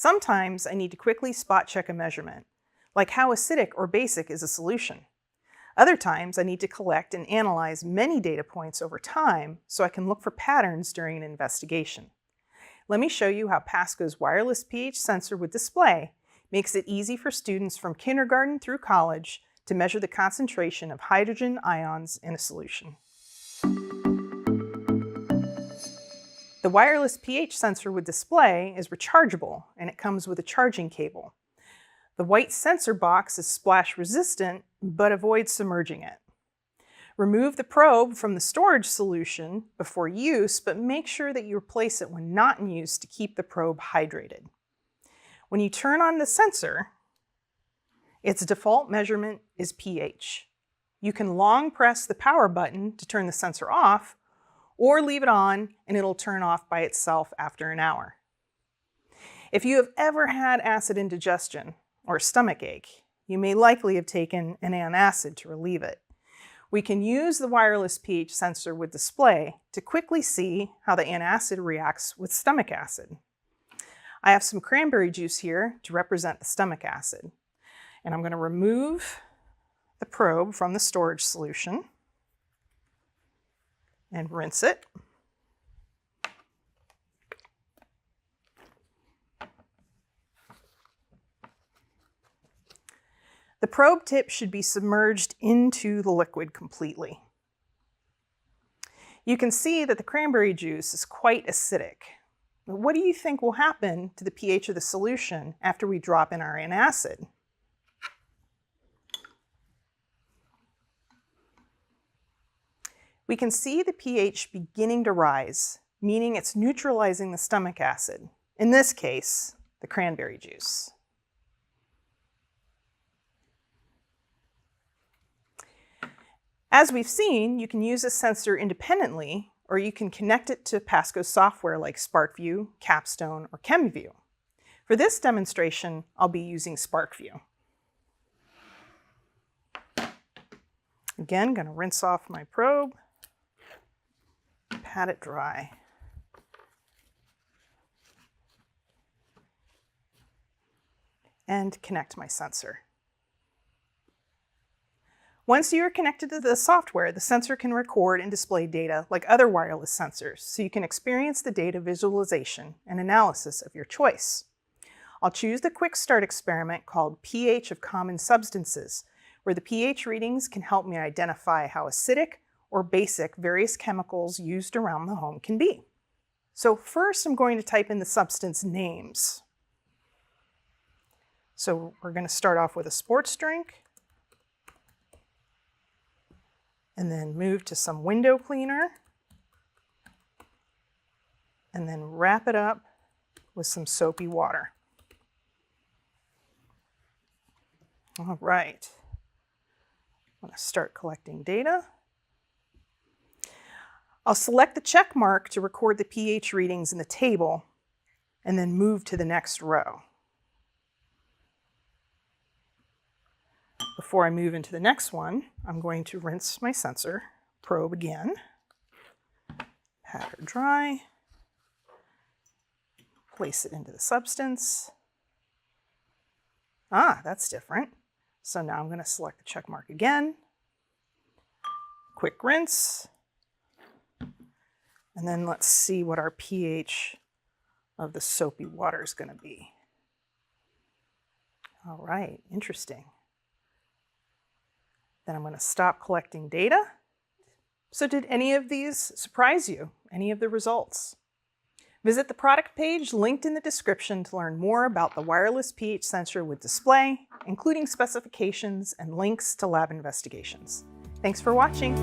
Sometimes I need to quickly spot check a measurement, like how acidic or basic is a solution. Other times I need to collect and analyze many data points over time so I can look for patterns during an investigation. Let me show you how PASCO's wireless pH sensor with display makes it easy for students from kindergarten through college to measure the concentration of hydrogen ions in a solution. The wireless pH sensor with display is rechargeable, and it comes with a charging cable. The white sensor box is splash resistant, but avoids submerging it. Remove the probe from the storage solution before use, but make sure that you replace it when not in use to keep the probe hydrated. When you turn on the sensor, its default measurement is pH. You can long press the power button to turn the sensor off, or leave it on and it'll turn off by itself after an hour. If you have ever had acid indigestion or stomach ache, you may likely have taken an antacid to relieve it. We can use the wireless pH sensor with display to quickly see how the antacid reacts with stomach acid. I have some cranberry juice here to represent the stomach acid, and I'm going to remove the probe from the storage solution and rinse it. The probe tip should be submerged into the liquid completely. You can see that the cranberry juice is quite acidic. But what do you think will happen to the pH of the solution after we drop in our antacid? We can see the pH beginning to rise, meaning it's neutralizing the stomach acid, in this case, the cranberry juice. As we've seen, you can use a sensor independently, or you can connect it to PASCO software like SPARKvue, Capstone, or Chemvue. For this demonstration, I'll be using SPARKvue. Again, going to rinse off my probe, pat it dry. And connect my sensor. Once you are connected to the software, the sensor can record and display data like other wireless sensors, so you can experience the data visualization and analysis of your choice. I'll choose the quick start experiment called pH of common substances, where the pH readings can help me identify how acidic or basic various chemicals used around the home can be. So first I'm going to type in the substance names. So we're going to start off with a sports drink, and then move to some window cleaner, and then wrap it up with some soapy water. All right, I'm going to start collecting data. I'll select the check mark to record the pH readings in the table, and then move to the next row. Before I move into the next one, I'm going to rinse my sensor probe again, pat her dry, place it into the substance. Ah, that's different. So now I'm going to select the check mark again, quick rinse, and then let's see what our pH of the soapy water is going to be. All right, interesting. Then I'm going to stop collecting data. So did any of these surprise you? Any of the results? Visit the product page linked in the description to learn more about the wireless pH sensor with display, including specifications and links to lab investigations. Thanks for watching.